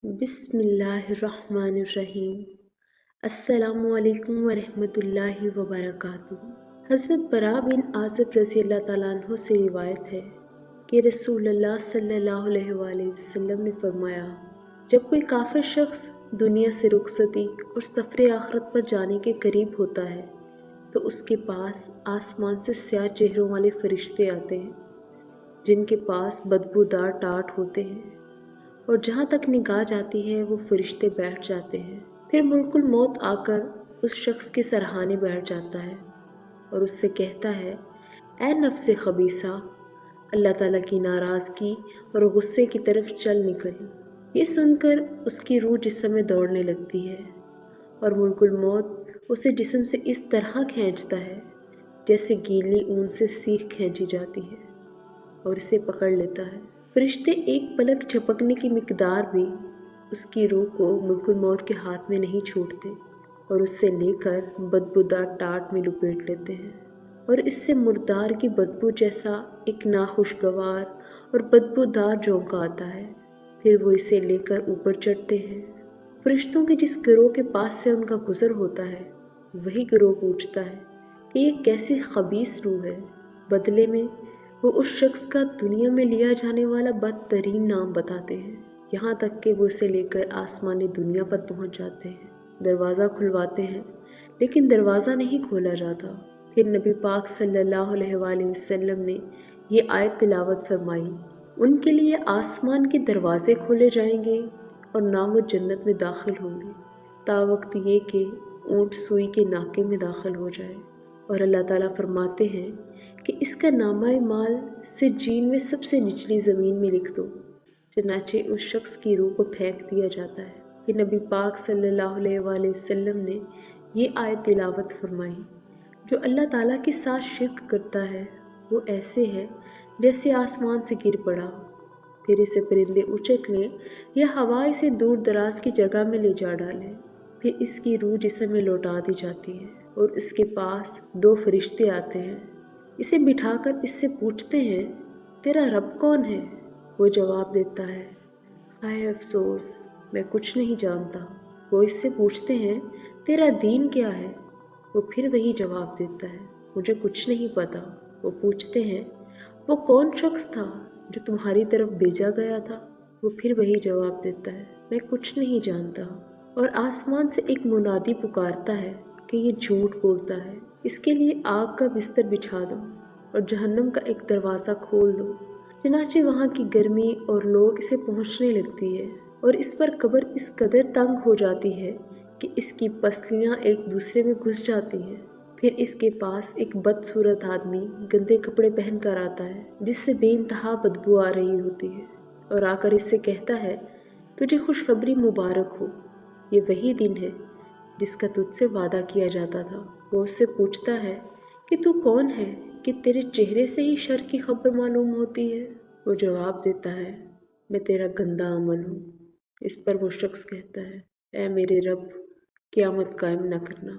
बिस्मिल्लाहिर्रहमानिर्रहीम। अस्सलामुअलैकुम वरहमतुल्लाहि वबरकातुहू। हज़रत बरा बिन आज़िब रज़ी अल्लाह ताला अन्हु से रिवायत है कि रसूलुल्लाह सल्लल्लाहु अलैहि वसल्लम ने फरमाया, जब कोई काफिर शख्स दुनिया से रुखसती और सफ़र आखिरत पर जाने के करीब होता है तो उसके पास आसमान से स्याह चेहरों वाले फरिश्ते आते हैं जिनके पास बदबूदार टाट होते हैं, और जहाँ तक निगाह जाती है वो फरिश्ते बैठ जाते हैं। फिर मुल्कुल मौत आकर उस शख्स के सरहाने बैठ जाता है और उससे कहता है, ऐ नफ्से खबीसा, अल्लाह ताला की नाराज़गी और गुस्से की तरफ चल निकल। ये सुनकर उसकी रूह जिस्म में दौड़ने लगती है और मुल्कुल मौत उसे जिस्म से इस तरह खींचता है जैसे गीली ऊन से सीख खींची जाती है और इसे पकड़ लेता है। फरिश्ते एक पलक झपकने की मिकदार भी उसकी रूह को मुल्कुल मौत के हाथ में नहीं छोड़ते और उससे लेकर बदबूदार टाट में लपेट लेते हैं और इससे मुर्दार की बदबू जैसा एक नाखुशगवार और बदबूदार झोंका आता है। फिर वो इसे लेकर ऊपर चढ़ते हैं। फरिश्तों के जिस गिरोह के पास से उनका गुजर होता है वही गिरोह पूछता है कि ये कैसी खबीस रूह है। बदले में वो उस शख्स का दुनिया में लिया जाने वाला बदतरीन नाम बताते हैं, यहाँ तक कि वो उसे लेकर आसमानी दुनिया पर पहुँच जाते हैं। दरवाज़ा खुलवाते हैं लेकिन दरवाज़ा नहीं खोला जाता। फिर नबी पाक सल्लल्लाहु अलैहि वसल्लम ने ये आयत तिलावत फरमाई, उनके लिए आसमान के दरवाजे खोले जाएंगे और ना वो जन्नत में दाखिल होंगे तावक्त ये कि ऊँट सुई के नाके में दाखिल हो जाए। और अल्लाह ताला फरमाते हैं कि इसका नामा माल सिज्जीन में सबसे निचली ज़मीन में लिख दो। चनाचे उस शख्स की रूह को फेंक दिया जाता है। कि नबी पाक सल्लल्लाहु अलैहि वसल्लम ने ये आयत तिलावत फरमाई, जो अल्लाह ताला के साथ शिर्क करता है वो ऐसे है जैसे आसमान से गिर पड़ा, फिर इसे परिंदे उचक लें या हवा इसे दूर दराज की जगह में ले जा डालें। फिर इसकी रूह जिस्म में लौटा दी जाती है और इसके पास दो फरिश्ते आते हैं। इसे बिठाकर इससे पूछते हैं, तेरा रब कौन है? वो जवाब देता है, हाय अफसोस, मैं कुछ नहीं जानता। वो इससे पूछते हैं, तेरा दीन क्या है? वो फिर वही जवाब देता है, मुझे कुछ नहीं पता। वो पूछते हैं, वो कौन शख्स था जो तुम्हारी तरफ भेजा गया था? वो फिर वही जवाब देता है, मैं कुछ नहीं जानता। और आसमान से एक मुनादी पुकारता है कि ये झूठ बोलता है, इसके लिए आग का बिस्तर बिछा दो और जहन्नम का एक दरवाज़ा खोल दो। चनाचे वहाँ की गर्मी और लोग इसे पहुँचने लगती है और इस पर कब्र इस कदर तंग हो जाती है कि इसकी पसलियाँ एक दूसरे में घुस जाती हैं। फिर इसके पास एक बदसूरत आदमी गंदे कपड़े पहन कर आता है जिससे बेइंतहा बदबू आ रही होती है और आकर इससे कहता है, तुझे खुशखबरी मुबारक हो, ये वही दिन है जिसका तुझसे वादा किया जाता था। वो उससे पूछता है कि तू कौन है कि तेरे चेहरे से ही शर की खबर मालूम होती है? वो जवाब देता है, मैं तेरा गंदा अमल हूँ। इस पर वो शख्स कहता है, ऐ मेरे रब, क़यामत कायम न करना।